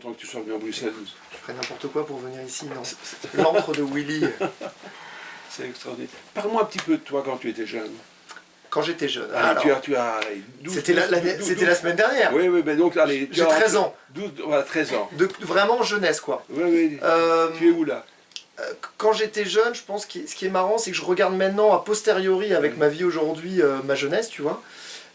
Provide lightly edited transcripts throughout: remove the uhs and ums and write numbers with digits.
longtemps que tu sois venu à Bruxelles. Je ferais n'importe quoi pour venir ici, non. L'antre de Willy. C'est extraordinaire. Parle-moi un petit peu de toi quand tu étais jeune. Quand j'étais jeune. Allez, Alors, tu as 12, c'était la semaine dernière. Oui, mais donc, allez. J'ai 13 ans. 12, voilà, 13 ans. Vraiment jeunesse, quoi. Oui. Tu es où, là? Quand j'étais jeune, je pense que ce qui est marrant, c'est que je regarde maintenant, a posteriori, avec ma vie aujourd'hui, ma jeunesse, tu vois,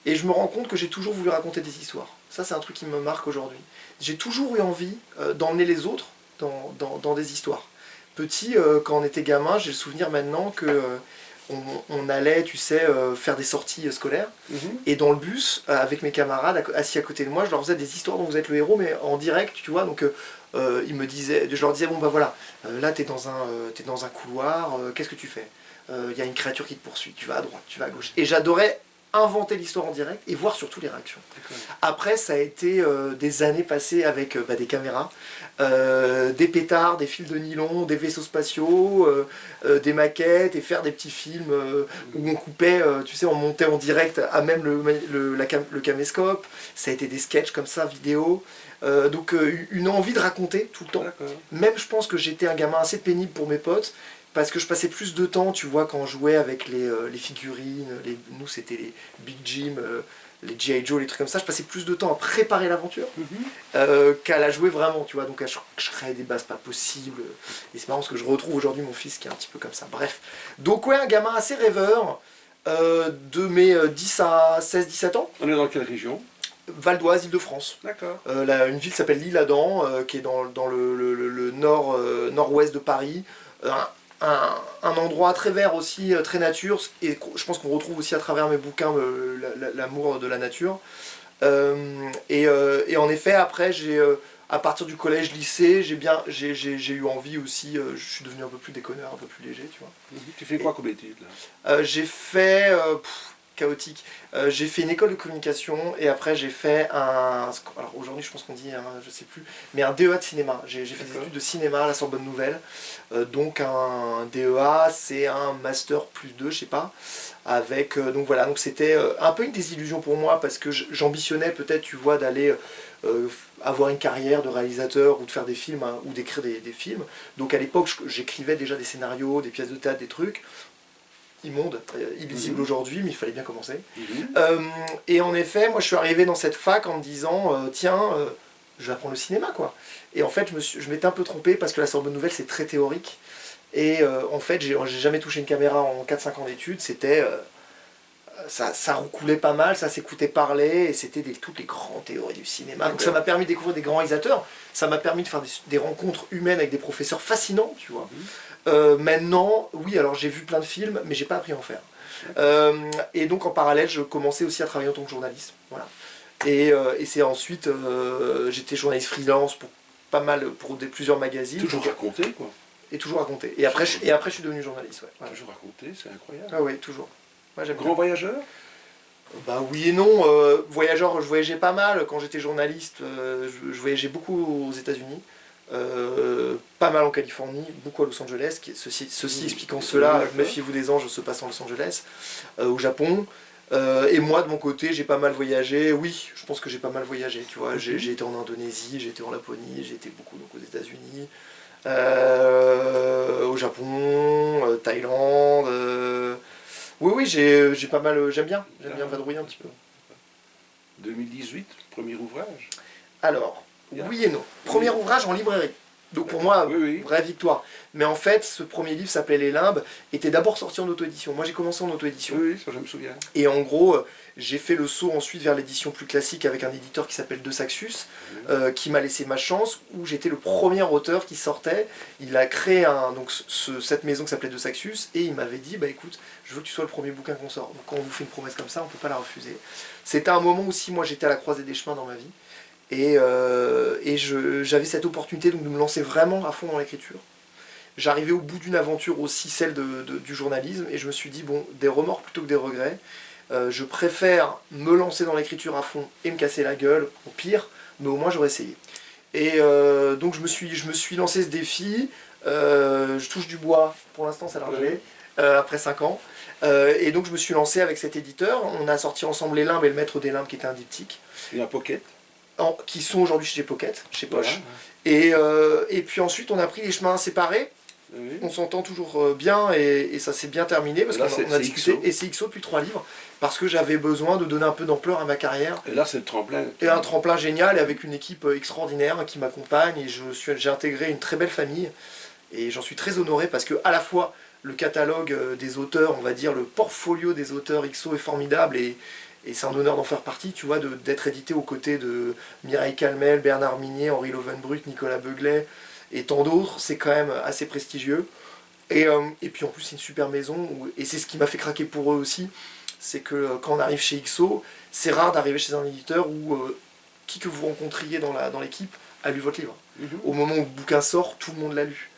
et je me rends compte que j'ai toujours voulu raconter des histoires. Ça, c'est un truc qui me marque aujourd'hui. J'ai toujours eu envie d'emmener les autres dans des histoires. Petit, quand on était gamin, j'ai le souvenir maintenant que on allait, tu sais, faire des sorties scolaires, et dans le bus, avec mes camarades assis à côté de moi, je leur faisais des histoires dont vous êtes le héros, mais en direct, tu vois, donc ils me disaient, je leur disais, bon bah voilà, là t'es dans un couloir, qu'est-ce que tu fais? Il y a une créature qui te poursuit, tu vas à droite, tu vas à gauche. Et j'adorais inventer l'histoire en direct et voir surtout les réactions. Après, ça a été des années passées avec des caméras, des pétards, des fils de nylon, des vaisseaux spatiaux, des maquettes, et faire des petits films où on coupait, tu sais, on montait en direct à même le caméscope. Ça a été des sketchs comme ça, vidéo. Donc une envie de raconter tout le temps. Même je pense que j'étais un gamin assez pénible pour mes potes, parce que je passais plus de temps, tu vois, quand on jouait avec les figurines, nous c'était les Big Jim, les G.I. Joe, les trucs comme ça, je passais plus de temps à préparer l'aventure qu'à la jouer vraiment, tu vois, donc je créais des bases pas possibles, et c'est marrant parce que je retrouve aujourd'hui mon fils qui est un petit peu comme ça, bref. Donc ouais, un gamin assez rêveur, de mes 10 à 16-17 ans. On est dans quelle région? Val d'Oise, Île-de-France. D'accord. Une ville s'appelle l'Isle-Adam, qui est dans le nord-ouest de Paris. Un endroit très vert aussi, très nature, et je pense qu'on retrouve aussi à travers mes bouquins l'amour de la nature. Et en effet, après, à partir du collège-lycée, j'ai eu envie aussi, je suis devenu un peu plus déconneur, un peu plus léger, tu vois. Tu fais quoi comme étude là? J'ai fait... chaotique. J'ai fait une école de communication et après j'ai fait alors aujourd'hui je pense qu'on dit, je sais plus, mais un DEA de cinéma. J'ai fait des études de cinéma à la Sorbonne Nouvelle. Donc un DEA c'est un master plus 2, je sais pas. Avec, donc voilà, donc c'était un peu une désillusion pour moi parce que j'ambitionnais peut-être, tu vois, d'aller avoir une carrière de réalisateur ou de faire des films, hein, ou d'écrire des films. Donc à l'époque j'écrivais déjà des scénarios, des pièces de théâtre, des trucs. Immonde, illisible aujourd'hui, mais il fallait bien commencer. Et en effet, moi je suis arrivé dans cette fac en me disant tiens, je vais apprendre le cinéma, quoi. Et en fait, je m'étais un peu trompé parce que la Sorbonne Nouvelle c'est très théorique. Et en fait, j'ai jamais touché une caméra en 4-5 ans d'études. C'était ça recoulait pas mal, ça s'écoutait parler, et c'était toutes les grandes théories du cinéma. Donc ça m'a permis de découvrir des grands réalisateurs, ça m'a permis de faire des rencontres humaines avec des professeurs fascinants, tu vois. Maintenant, oui, alors j'ai vu plein de films, mais j'ai pas appris à en faire. Et donc en parallèle, je commençais aussi à travailler en tant que journaliste. Voilà. Et c'est ensuite, j'étais journaliste freelance pour plusieurs magazines. Toujours raconté, quoi. Et toujours raconté. Et après, je suis devenu journaliste. Ouais. Voilà. Toujours raconté, c'est incroyable. Ah oui, toujours. Moi, Grand voyageur? Bah oui et non. Voyageur, je voyageais pas mal quand j'étais journaliste. Je voyageais beaucoup aux États-Unis. Pas mal en Californie, beaucoup à Los Angeles, ceci expliquant cela, méfiez-vous des anges se passant à Los Angeles, au Japon, et moi de mon côté j'ai pas mal voyagé, oui, je pense que j'ai pas mal voyagé, tu vois, j'ai été en Indonésie, j'ai été en Laponie, j'ai été beaucoup donc, aux États-Unis, au Japon, Thaïlande, oui, j'ai pas mal, j'aime bien vadrouiller un petit peu. 2018, premier ouvrage? Alors, oui et non. Premier ouvrage en librairie. Donc pour moi, vraie victoire. Mais en fait, ce premier livre s'appelait Les Limbes, était d'abord sorti en auto-édition. Moi j'ai commencé en auto-édition. Oui, ça je me souviens. Et en gros, j'ai fait le saut ensuite vers l'édition plus classique avec un éditeur qui s'appelle De Saxus, qui m'a laissé ma chance, où j'étais le premier auteur qui sortait. Il a créé cette maison qui s'appelait De Saxus, et il m'avait dit, bah écoute, je veux que tu sois le premier bouquin qu'on sort. Donc quand on vous fait une promesse comme ça, on ne peut pas la refuser. C'était un moment aussi, moi j'étais à la croisée des chemins dans ma vie. Et j'avais cette opportunité donc, de me lancer vraiment à fond dans l'écriture. J'arrivais au bout d'une aventure aussi, celle du journalisme, et je me suis dit, bon, des remords plutôt que des regrets. Je préfère me lancer dans l'écriture à fond et me casser la gueule, au pire, mais au moins j'aurais essayé. Et donc je me suis lancé ce défi, je touche du bois, pour l'instant ça a largé, après 5 ans. Et donc je me suis lancé avec cet éditeur, on a sorti ensemble Les Limbes et Le Maître des Limbes qui était un diptyque. Et un pocket? qui sont aujourd'hui chez Pocket, chez Poche. Voilà. Et puis ensuite, on a pris les chemins séparés. Oui. On s'entend toujours bien et ça s'est bien terminé parce qu'on a discuté. XO. Et c'est XO depuis 3 livres parce que j'avais besoin de donner un peu d'ampleur à ma carrière. Et là, c'est le tremplin. Et un tremplin génial et avec une équipe extraordinaire qui m'accompagne et j'ai intégré une très belle famille et j'en suis très honoré parce que à la fois le catalogue des auteurs, on va dire le portfolio des auteurs XO est formidable et c'est un honneur d'en faire partie, tu vois, d'être édité aux côtés de Mireille Calmel, Bernard Minier, Henri Lovenbrück, Nicolas Beuglet et tant d'autres, c'est quand même assez prestigieux. Et puis en plus c'est une super maison et c'est ce qui m'a fait craquer pour eux aussi, c'est que quand on arrive chez XO, c'est rare d'arriver chez un éditeur où qui que vous rencontriez dans l'équipe a lu votre livre. Au moment où le bouquin sort, tout le monde l'a lu.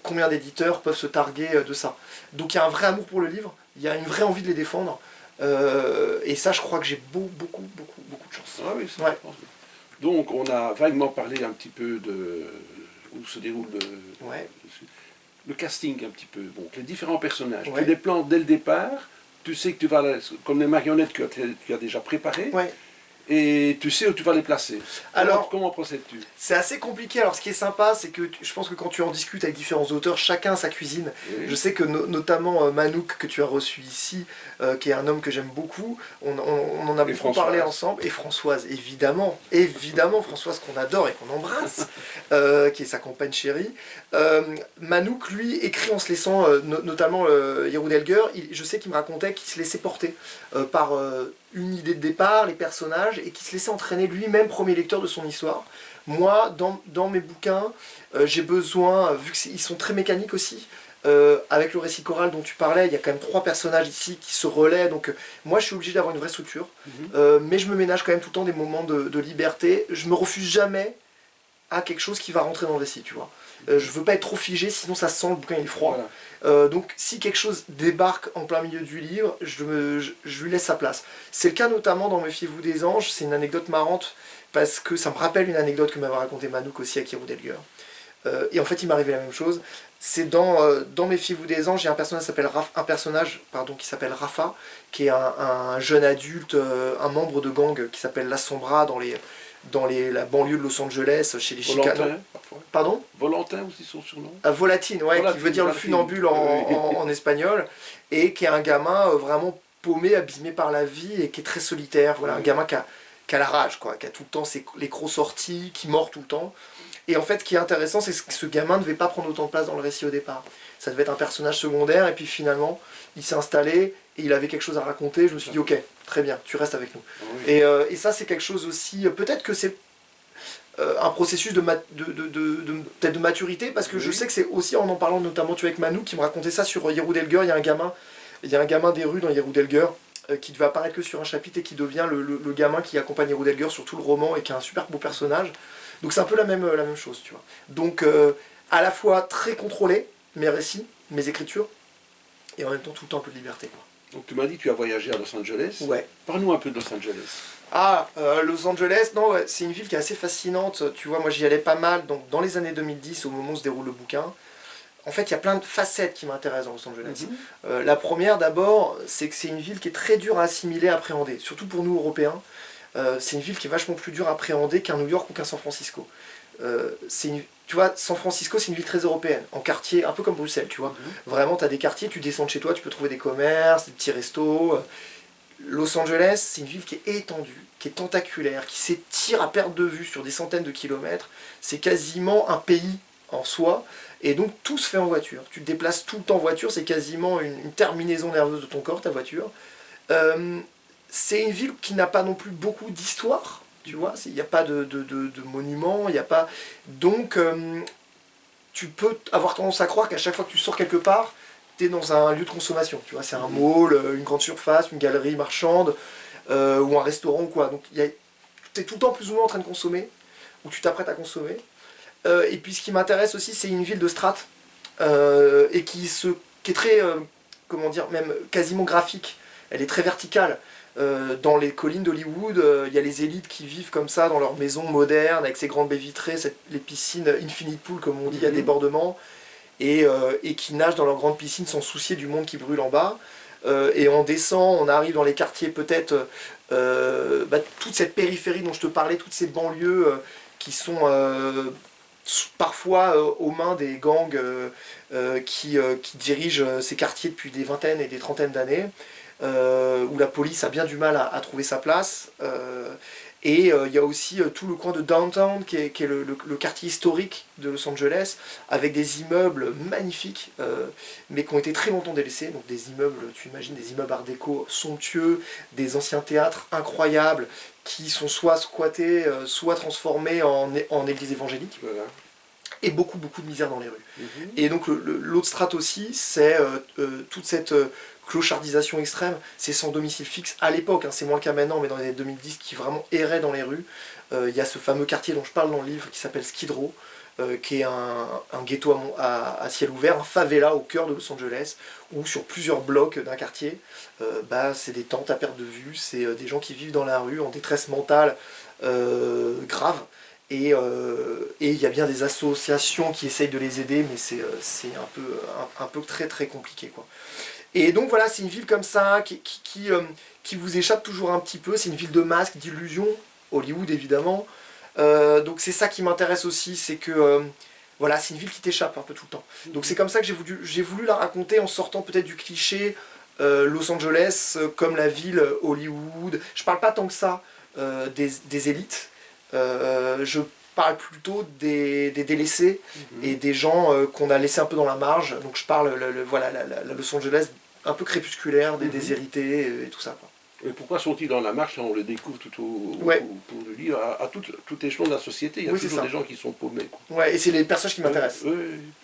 Combien d'éditeurs peuvent se targuer de ça? Donc il y a un vrai amour pour le livre, il y a une vraie envie de les défendre, et ça je crois que j'ai beaucoup de chance. Ah oui, ça, Ouais. je pense. Donc on a vaguement parlé un petit peu de où se déroule le casting un petit peu, bon, les différents personnages. Ouais. Tu les plantes dès le départ, tu sais que tu vas, comme les marionnettes que tu as déjà préparées, Ouais. et tu sais où tu vas les placer. Alors, comment procèdes-tu? c'est assez compliqué. Alors, ce qui est sympa, c'est que je pense que quand tu en discutes avec différents auteurs, chacun a sa cuisine. Oui. Je sais que notamment Manouk, que tu as reçu ici, qui est un homme que j'aime beaucoup, on en a beaucoup parlé ensemble. Et Françoise, évidemment, Françoise qu'on adore et qu'on embrasse, qui est sa compagne chérie. Manouk, lui, écrit en se laissant, notamment Yeroud Elger, je sais qu'il me racontait qu'il se laissait porter par une idée de départ, les personnages, et qui se laissait entraîner lui-même premier lecteur de son histoire. Moi, dans mes bouquins, j'ai besoin, vu qu'ils sont très mécaniques aussi, avec le récit choral dont tu parlais, il y a quand même 3 personnages ici qui se relaient, donc moi je suis obligé d'avoir une vraie structure, mais je me ménage quand même tout le temps des moments de liberté. Je me refuse jamais à quelque chose qui va rentrer dans le récit, tu vois. Je veux pas être trop figé, sinon ça sent le bouquin il est froid. Voilà. Donc si quelque chose débarque en plein milieu du livre, je lui laisse sa place. C'est le cas notamment dans Méfiez-vous des anges, c'est une anecdote marrante, parce que ça me rappelle une anecdote que m'avait raconté Manouk aussi à Yeroud Elger. Et en fait il m'est arrivé la même chose. C'est dans Méfiez-vous des anges, il y a un personnage qui s'appelle Rafa, qui est un jeune adulte, un membre de gang qui s'appelle La Sombra dans la banlieue de Los Angeles, chez les Chicanos. Pardon? Volantin aussi son surnom. Volatine, ouais, Volatine, qui veut dire le funambule en espagnol, et qui est un gamin vraiment paumé, abîmé par la vie, et qui est très solitaire. Voilà, un gamin qui a la rage, quoi, qui a tout le temps les crocs sortis, qui mord tout le temps. Et en fait, ce qui est intéressant, c'est que ce gamin ne devait pas prendre autant de place dans le récit au départ. Ça devait être un personnage secondaire, et puis finalement, il s'est installé, et il avait quelque chose à raconter. Je me suis dit, ok, très bien, tu restes avec nous. Oui. Et ça, c'est quelque chose aussi, peut-être que c'est un processus peut-être de maturité, parce que je sais que c'est aussi, en parlant notamment avec Manouk, qui me racontait ça sur Yeroud Elger, il y a un gamin des rues dans Yeroud Elger, qui devait apparaître que sur un chapitre, et qui devient le gamin qui accompagne Yeroud Elger sur tout le roman, et qui est un super beau personnage. Donc c'est un peu la même chose, tu vois. Donc à la fois très contrôlé, mes récits, mes écritures, et en même temps tout le temps un peu de liberté, quoi. Donc tu m'as dit que tu as voyagé à Los Angeles. Ouais. Parle-nous un peu de Los Angeles. Los Angeles, non, ouais, c'est une ville qui est assez fascinante. Tu vois, moi j'y allais pas mal, donc dans les années 2010, au moment où se déroule le bouquin. En fait, il y a plein de facettes qui m'intéressent dans Los Angeles. La première, d'abord, c'est que c'est une ville qui est très dure à assimiler, à appréhender, surtout pour nous, Européens. C'est une ville qui est vachement plus dure à appréhender qu'un New York ou qu'un San Francisco. Tu vois, San Francisco, c'est une ville très européenne, en quartier, un peu comme Bruxelles, tu vois. Vraiment, tu as des quartiers, tu descends de chez toi, tu peux trouver des commerces, des petits restos. Los Angeles, c'est une ville qui est étendue, qui est tentaculaire, qui s'étire à perte de vue sur des centaines de kilomètres. C'est quasiment un pays en soi, et donc tout se fait en voiture. Tu te déplaces tout le temps en voiture, c'est quasiment une terminaison nerveuse de ton corps, ta voiture. C'est une ville qui n'a pas non plus beaucoup d'histoire, tu vois, il n'y a pas de monuments, il n'y a pas... Donc, tu peux avoir tendance à croire qu'à chaque fois que tu sors quelque part, tu es dans un lieu de consommation, tu vois, c'est un mall, une grande surface, une galerie marchande, ou un restaurant, quoi. Donc, tu es tout le temps plus ou moins en train de consommer, ou tu t'apprêtes à consommer. Et puis, ce qui m'intéresse aussi, c'est une ville de strates, et qui est très, comment dire, même quasiment graphique. Elle est très verticale. Dans les collines d'Hollywood, il y a les élites qui vivent comme ça dans leurs maisons modernes, avec ces grandes baies vitrées, les piscines infinite pool, comme on dit, à débordement, et qui nagent dans leurs grandes piscines sans soucier du monde qui brûle en bas. Et on descend, on arrive dans les quartiers peut-être toute cette périphérie dont je te parlais, toutes ces banlieues qui sont parfois aux mains des gangs qui dirigent ces quartiers depuis des vingtaines et des trentaines d'années, où la police a bien du mal à trouver sa place. Et il y a aussi tout le coin de Downtown, qui est le quartier historique de Los Angeles, avec des immeubles magnifiques, mais qui ont été très longtemps délaissés. Donc des immeubles, tu imagines, des immeubles art déco somptueux, des anciens théâtres incroyables, qui sont soit squattés, soit transformés en églises évangéliques. Voilà. Et beaucoup de misère dans les rues. Et donc l'autre strate aussi, c'est toute cette clochardisation extrême, c'est sans domicile fixe à l'époque, hein, c'est moins le cas maintenant, mais dans les années 2010, qui vraiment errait dans les rues. Il y a ce fameux quartier dont je parle dans le livre qui s'appelle Skid Row, qui est un ghetto à ciel ouvert, un favela au cœur de Los Angeles, où sur plusieurs blocs d'un quartier, c'est des tentes à perte de vue, c'est des gens qui vivent dans la rue en détresse mentale grave. Et il y a bien des associations qui essayent de les aider, mais c'est un peu très très compliqué, quoi. Et donc voilà, c'est une ville comme ça, qui vous échappe toujours un petit peu, c'est une ville de masques, d'illusions, Hollywood évidemment. Donc c'est ça qui m'intéresse aussi, c'est que voilà, c'est une ville qui t'échappe un peu tout le temps. Donc c'est comme ça que j'ai voulu la raconter en sortant peut-être du cliché Los Angeles comme la ville Hollywood. Je parle pas tant que ça des élites. Je parle plutôt des délaissés et des gens qu'on a laissés un peu dans la marge. Donc je parle la Los Angeles un peu crépusculaire, des déshérités et tout ça, quoi. Et pourquoi sont-ils dans la marche? On le découvre tout au le livre, à tout échelon de la société. Il y a toujours des gens qui sont paumés, quoi. Ouais, et c'est les personnages qui m'intéressent.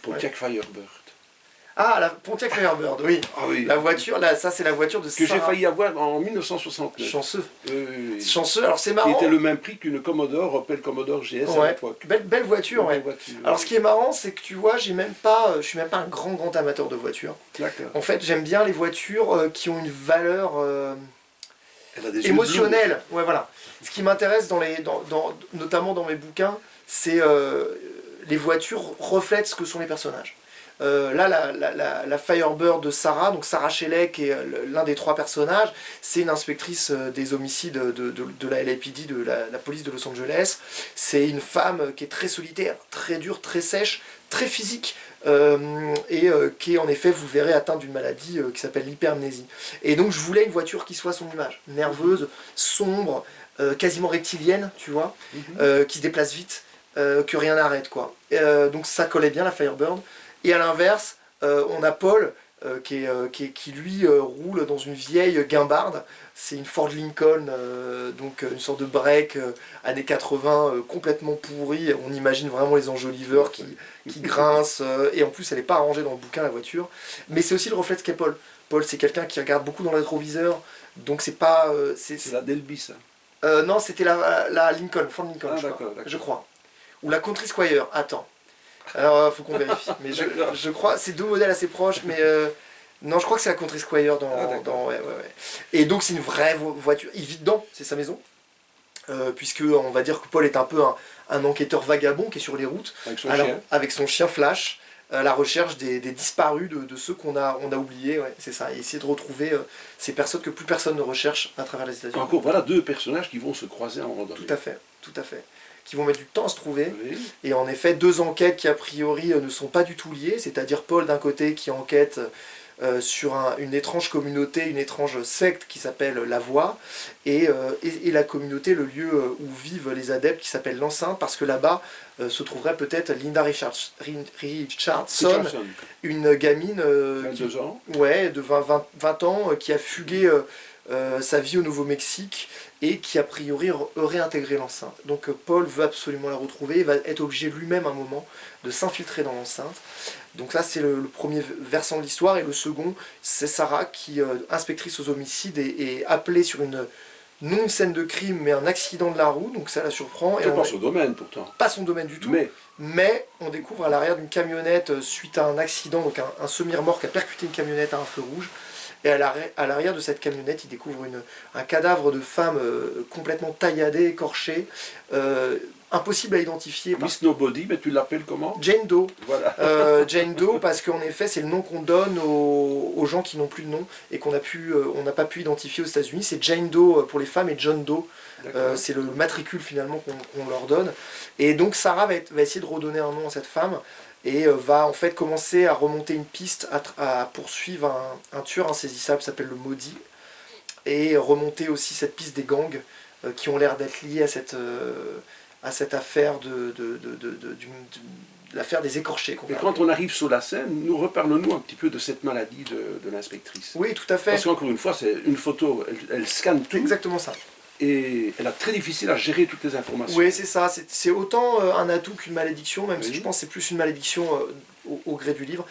Pontiac Firebird. Ah, la Pontiac Firebird, oui. Ah, oui. La voiture, là, ça c'est la voiture de que Sarah. j'ai failli avoir en 1969. Chanceux. Chanceux, alors c'est marrant. Qui était le même prix qu'une Commodore, Opel Commodore GS à l'époque. Belle voiture, ouais. Alors ce qui est marrant, c'est que tu vois, je suis même pas un grand amateur de voitures. En fait, j'aime bien les voitures qui ont une valeur émotionnelle. Ouais, voilà. Ce qui m'intéresse notamment dans mes bouquins, c'est les voitures reflètent ce que sont les personnages. La Firebird de Sarah, donc Sarah Shelley, qui est l'un des trois personnages, c'est une inspectrice des homicides de la LAPD, de la police de Los Angeles. C'est une femme qui est très solitaire, très dure, très sèche, très physique, qui est en effet, vous verrez, atteinte d'une maladie qui s'appelle l'hypermnésie. Et donc je voulais une voiture qui soit son image, nerveuse, sombre, quasiment reptilienne, tu vois, qui se déplace vite, que rien n'arrête, quoi. Donc ça collait bien, la Firebird. Et à l'inverse, on a Paul qui lui roule dans une vieille guimbarde. C'est une Ford Lincoln, donc une sorte de break années 80 complètement pourrie. On imagine vraiment les enjoliveurs qui grincent. Et en plus, elle n'est pas arrangée dans le bouquin, la voiture. Mais c'est aussi le reflet de ce qu'est Paul. Paul, c'est quelqu'un qui regarde beaucoup dans le rétroviseur. Donc c'est pas... c'est la Delby, ça. Non, c'était la Lincoln, Ford Lincoln, je crois. Ou la Country Squire, attends. Alors, faut qu'on vérifie. Mais je crois, c'est deux modèles assez proches, mais non, je crois que c'est la Country Squire ouais. Et donc, c'est une vraie voiture. Il vit dedans, c'est sa maison. Puisque, on va dire que Paul est un peu un enquêteur vagabond qui est sur les routes. Avec son chien Flash, à la recherche des disparus, de ceux qu'on a oubliés. Ouais, c'est ça. Et essayer de retrouver ces personnes que plus personne ne recherche à travers les États-Unis. Encore, voilà deux personnages qui vont se croiser à un moment donné. Tout à fait. Qui vont mettre du temps à se trouver, et en effet deux enquêtes qui a priori ne sont pas du tout liées, c'est-à-dire Paul d'un côté qui enquête sur une étrange communauté, une étrange secte qui s'appelle La Voix, et la communauté, le lieu où vivent les adeptes qui s'appelle l'Enceinte, parce que là-bas se trouverait peut-être Linda Richardson, une gamine 22 ans. Ouais, de 20 ans, qui a fugué sa vie au Nouveau-Mexique et qui a priori aurait intégré l'enceinte. Donc Paul veut absolument la retrouver, il va être obligé lui-même à un moment de s'infiltrer dans l'enceinte. Donc là c'est le premier versant de l'histoire, et le second c'est Sarah qui, inspectrice aux homicides, est appelée sur non une scène de crime mais un accident de la roue, donc ça la surprend. C'est pas son domaine pourtant. Pas son domaine du tout, mais on découvre à l'arrière d'une camionnette suite à un accident, donc un semi-remorque a percuté une camionnette à un feu rouge. et à l'arrière de cette camionnette, il découvre un cadavre de femme complètement tailladé, écorché, impossible à identifier. Miss Nobody, mais tu l'appelles comment? Jane Doe. Voilà. Jane Doe, parce qu'en effet, c'est le nom qu'on donne aux gens qui n'ont plus de nom et on n'a pas pu identifier aux États-Unis. C'est Jane Doe pour les femmes et John Doe. C'est le matricule finalement qu'on leur donne. Et donc Sarah va essayer de redonner un nom à cette femme et va en fait commencer à remonter une piste, à poursuivre un tueur insaisissable qui s'appelle le Maudit, et remonter aussi cette piste des gangs qui ont l'air d'être liés à cette affaire l'affaire des écorchés. Et quand on arrive sur la scène, nous reparlons-nous un petit peu de cette maladie de l'inspectrice. Oui, tout à fait. Parce qu'encore une fois, c'est une photo, elle scanne tout. Exactement ça. Et elle a très difficile à gérer toutes les informations. Oui, c'est ça. C'est autant un atout qu'une malédiction, même si je pense que c'est plus une malédiction au gré du livre.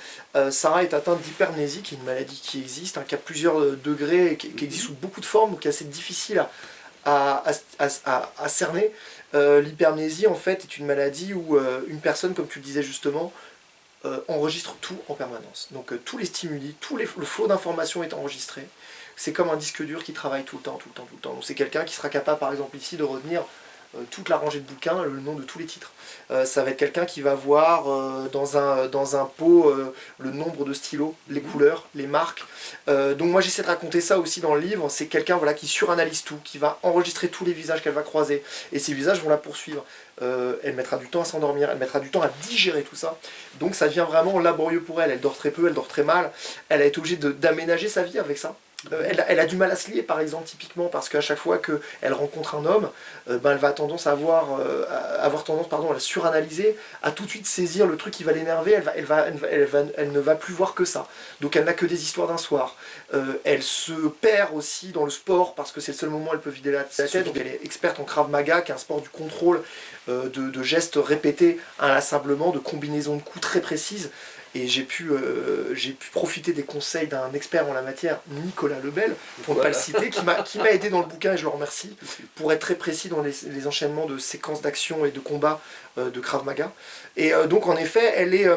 Sarah est atteinte d'hypermnésie, qui est une maladie qui existe, qui a plusieurs degrés, qui existe sous beaucoup de formes, donc qui est assez difficile à cerner. L'hypermnésie, en fait, est une maladie où une personne, comme tu le disais justement, enregistre tout en permanence. Donc tous les stimuli, le flot d'informations est enregistré. C'est comme un disque dur qui travaille tout le temps. Donc c'est quelqu'un qui sera capable, par exemple ici, de retenir toute la rangée de bouquins, le nom de tous les titres. Ça va être quelqu'un qui va voir dans un pot le nombre de stylos, les couleurs, les marques. Donc moi j'essaie de raconter ça aussi dans le livre. C'est quelqu'un qui suranalyse tout, qui va enregistrer tous les visages qu'elle va croiser. Et ces visages vont la poursuivre. Elle mettra du temps à s'endormir, elle mettra du temps à digérer tout ça. Donc ça devient vraiment laborieux pour elle. Elle dort très peu, elle dort très mal. Elle a été obligée d'aménager sa vie avec ça. Elle a du mal à se lier, par exemple, typiquement, parce qu'à chaque fois qu'elle rencontre un homme, elle va avoir tendance à la suranalyser, à tout de suite saisir le truc qui va l'énerver. Elle ne va plus voir que ça. Donc elle n'a que des histoires d'un soir. Elle se perd aussi dans le sport, parce que c'est le seul moment où elle peut vider la tête. Donc elle est experte en Krav Maga, qui est un sport du contrôle, de gestes répétés inlassablement, de combinaisons de coups très précises. Et j'ai pu profiter des conseils d'un expert en la matière, Nicolas Lebel, pour ne pas le citer, qui m'a aidé dans le bouquin, et je le remercie, pour être très précis dans les enchaînements de séquences d'action et de combat de Krav Maga. Et donc en effet, elle est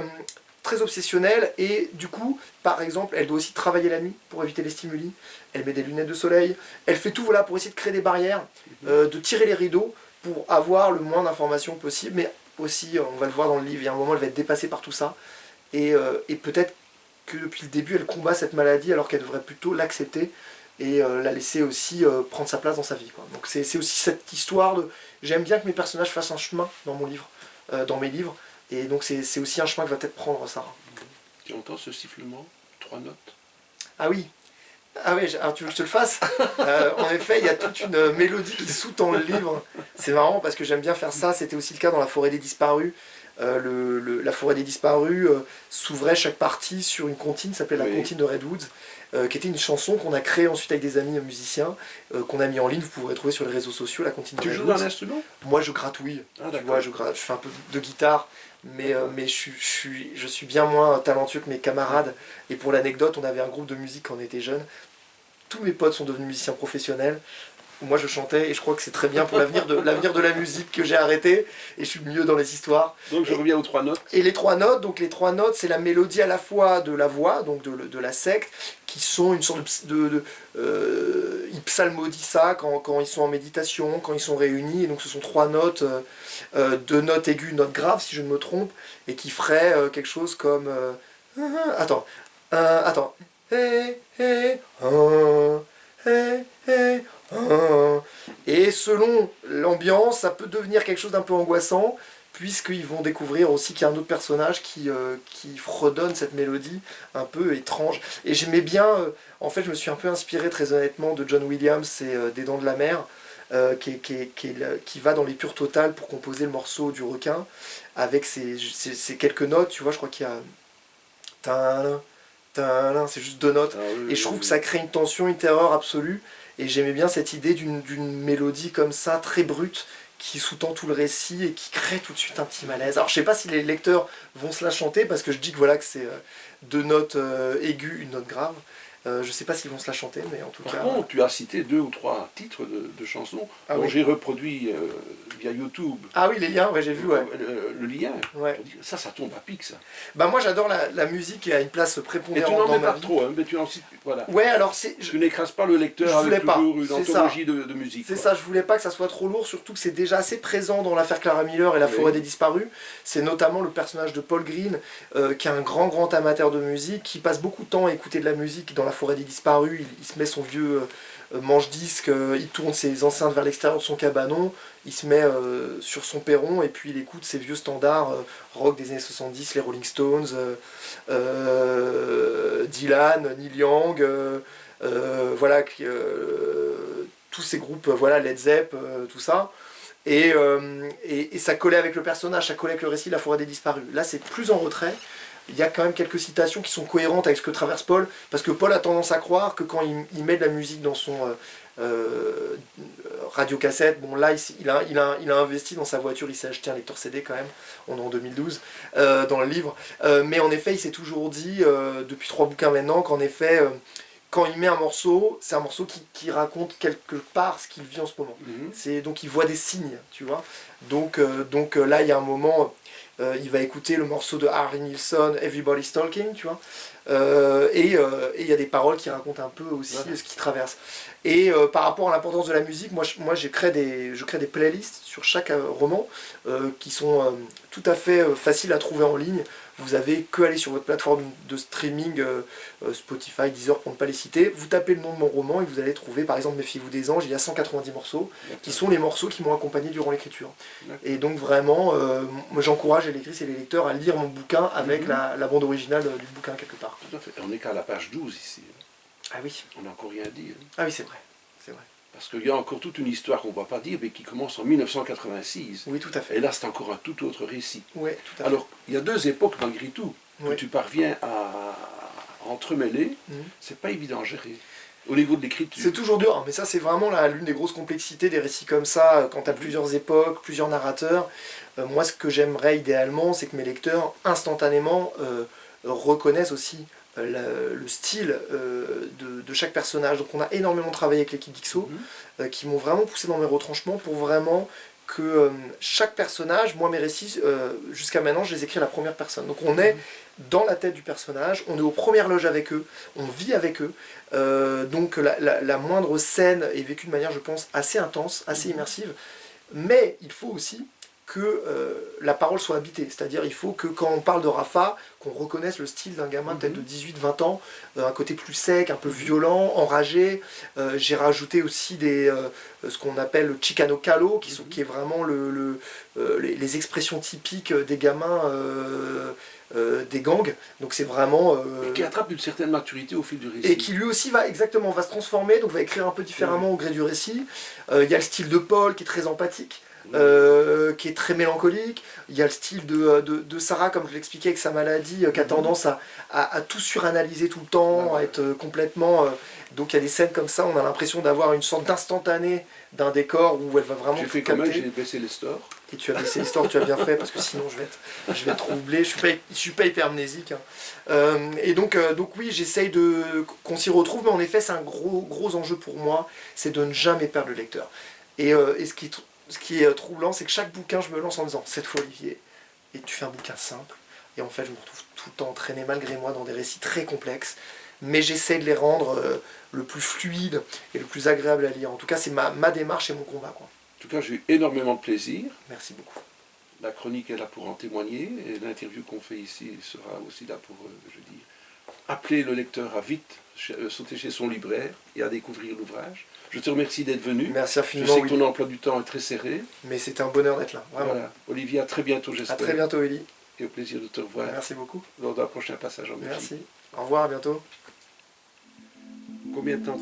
très obsessionnelle, et du coup, par exemple, elle doit aussi travailler la nuit pour éviter les stimuli. Elle met des lunettes de soleil, elle fait tout pour essayer de créer des barrières, de tirer les rideaux pour avoir le moins d'informations possible, mais aussi, on va le voir dans le livre, il y a un moment, elle va être dépassée par tout ça. Et peut-être que depuis le début, elle combat cette maladie alors qu'elle devrait plutôt l'accepter et la laisser aussi prendre sa place dans sa vie, quoi. Donc c'est aussi cette histoire de... J'aime bien que mes personnages fassent un chemin dans mon livre, dans mes livres, et donc c'est aussi un chemin que va peut-être prendre Sarah. Tu entends ce sifflement? 3 notes. Ah oui. Ah oui, alors tu veux que je te le fasse? En effet, il y a toute une mélodie qui sous-tend le livre. C'est marrant parce que j'aime bien faire ça. C'était aussi le cas dans La Forêt des Disparus. La Forêt des Disparus s'ouvrait chaque partie sur une comptine, s'appelait la comptine de Redwoods, qui était une chanson qu'on a créée ensuite avec des amis musiciens, qu'on a mis en ligne. Vous pouvez retrouver sur les réseaux sociaux, la comptine de Redwoods. Tu joues d'un instrument? Moi je gratouille, tu vois, je fais un peu de guitare, mais je suis bien moins talentueux que mes camarades. Et pour l'anecdote, on avait un groupe de musique quand on était jeunes. Tous mes potes sont devenus musiciens professionnels. Moi je chantais, et je crois que c'est très bien pour l'avenir de la musique que j'ai arrêté, et je suis mieux dans les histoires. Donc je reviens aux 3 notes. Et les 3 notes, donc les 3 notes, c'est la mélodie à la fois de la voix, donc de la secte, qui sont une sorte ils psalmodient ça quand ils sont en méditation, quand ils sont réunis, et donc ce sont 3 notes, 2 notes aiguës, une note grave si je ne me trompe, et qui feraient quelque chose comme... attends. Hey, hey, hey, hey. Et selon l'ambiance, ça peut devenir quelque chose d'un peu angoissant, puisqu'ils vont découvrir aussi qu'il y a un autre personnage qui fredonne cette mélodie un peu étrange. Et j'aimais bien, en fait je me suis un peu inspiré très honnêtement de John Williams et des Dents de la Mer, qui va dans les pures totales pour composer le morceau du requin, avec ces quelques notes, tu vois, je crois qu'il y a... C'est juste 2 notes, et je trouve que ça crée une tension, une terreur absolue. Et j'aimais bien cette idée d'une mélodie comme ça, très brute, qui sous-tend tout le récit et qui crée tout de suite un petit malaise. Alors je sais pas si les lecteurs vont se la chanter, parce que je dis que voilà que c'est 2 notes aiguës, une note grave. Je ne sais pas s'ils vont se la chanter, mais en tout cas... Par contre, tu as cité 2 ou 3 titres de chansons dont j'ai reproduit via YouTube. Ah oui, les liens, ouais, j'ai vu, ouais. Le lien, ouais. Ça tombe à pic, ça. Bah moi j'adore la musique qui a une place prépondérante dans ma vie. Et tu n'en mets pas trop, hein, mais tu en cites, voilà. Ouais, alors tu n'écrases pas le lecteur avec toujours une anthologie de musique. C'est ça, je voulais pas que ça soit trop lourd, surtout que c'est déjà assez présent dans l'affaire Clara Miller et la forêt des disparus. C'est notamment le personnage de Paul Green, qui est un grand amateur de musique, qui passe beaucoup de temps à écouter de la musique dans la forêt des disparus. Il se met son vieux manche-disque, il tourne ses enceintes vers l'extérieur de son cabanon, il se met sur son perron et puis il écoute ses vieux standards rock des années 70, les Rolling Stones, Dylan, Neil Young, voilà, tous ces groupes, voilà, Led Zepp, tout ça. Et ça collait avec le personnage, ça collait avec le récit de la forêt des disparus. Là c'est plus en retrait. Il y a quand même quelques citations qui sont cohérentes avec ce que traverse Paul, parce que Paul a tendance à croire que quand il met de la musique dans son radiocassette, bon là il a investi dans sa voiture, il s'est acheté un lecteur CD quand même, on est en 2012, dans le livre, mais en effet il s'est toujours dit, depuis 3 bouquins maintenant, qu'en effet, quand il met un morceau, c'est un morceau qui raconte quelque part ce qu'il vit en ce moment. Donc il voit des signes, tu vois. Donc là il y a un moment... il va écouter le morceau de Harry Nilsson, Everybody's Talking, tu vois. Et il y a des paroles qui racontent un peu aussi ce qu'il traverse. Et par rapport à l'importance de la musique, moi je crée des playlists sur chaque roman qui sont tout à fait faciles à trouver en ligne. Vous avez que aller sur votre plateforme de streaming, Spotify, Deezer pour ne pas les citer, vous tapez le nom de mon roman et vous allez trouver par exemple Méfiez-vous des anges, il y a 190 morceaux qui sont les morceaux qui m'ont accompagné durant l'écriture. Et donc vraiment, j'encourage les lectrices et les lecteurs à lire mon bouquin avec la bande originale du bouquin quelque part. Tout à fait. On n'est qu'à la page 12 ici. Ah oui. On n'a encore rien dit. Ah oui, c'est vrai. C'est vrai. Parce qu'il y a encore toute une histoire qu'on ne va pas dire, mais qui commence en 1986. Oui, tout à fait. Et là, c'est encore un tout autre récit. Oui, tout à fait. Alors, il y a 2 époques, malgré tout, que tu parviens à entremêler. C'est pas évident à gérer. Au niveau de l'écriture. C'est toujours dur, mais ça, c'est vraiment l'une des grosses complexités des récits comme ça, quand tu as plusieurs époques, plusieurs narrateurs. Moi, ce que j'aimerais idéalement, c'est que mes lecteurs, instantanément, reconnaissent aussi le style de chaque personnage. Donc on a énormément travaillé avec l'équipe d'IXO, qui m'ont vraiment poussé dans mes retranchements pour vraiment que chaque personnage, moi mes récits, jusqu'à maintenant, je les écris à la première personne. Donc on est dans la tête du personnage, on est aux premières loges avec eux, on vit avec eux. Donc la moindre scène est vécue de manière, je pense, assez intense, assez immersive. Mais il faut aussi que la parole soit habitée. C'est-à-dire il faut que quand on parle de Rafa, qu'on reconnaisse le style d'un gamin peut-être de 18-20 ans, un côté plus sec, un peu violent, enragé. J'ai rajouté aussi ce qu'on appelle le Chicano Calo, qui est vraiment les expressions typiques des gamins des gangs. Donc c'est vraiment... et qui attrape une certaine maturité au fil du récit. Et qui lui aussi va se transformer, donc va écrire un peu différemment au gré du récit. Il y a le style de Paul qui est très empathique. Qui est très mélancolique. Il y a le style de Sarah, comme je l'expliquais, avec sa maladie, qui a tendance à tout suranalyser tout le temps, à être complètement... donc il y a des scènes comme ça, on a l'impression d'avoir une sorte d'instantané d'un décor où elle va vraiment... J'ai fait quand même, j'ai baissé les stores. Et tu as baissé les stores, tu as bien fait, parce que sinon je vais être troublé, je suis pas hyper amnésique. Et donc oui, j'essaye qu'on s'y retrouve, mais en effet c'est un gros enjeu pour moi, c'est de ne jamais perdre le lecteur. Et ce qui est troublant, c'est que chaque bouquin, je me lance en disant, cette fois Olivier, et tu fais un bouquin simple, et en fait je me retrouve tout le temps entraîné malgré moi dans des récits très complexes, mais j'essaie de les rendre le plus fluide et le plus agréable à lire. En tout cas, c'est ma démarche et mon combat, quoi. En tout cas, j'ai eu énormément de plaisir. Merci beaucoup. La chronique est là pour en témoigner, et l'interview qu'on fait ici sera aussi là pour, appeler le lecteur à vite sauter chez son libraire et à découvrir l'ouvrage. Je te remercie d'être venu. Merci infiniment. Je sais que ton emploi du temps est très serré. Mais c'était un bonheur d'être là, vraiment. Voilà. Olivier, à très bientôt, j'espère. À très bientôt, Eli. Et au plaisir de te revoir. Merci beaucoup. Lors d'un prochain passage en Belgique. Merci. Au revoir, à bientôt. Combien de temps ?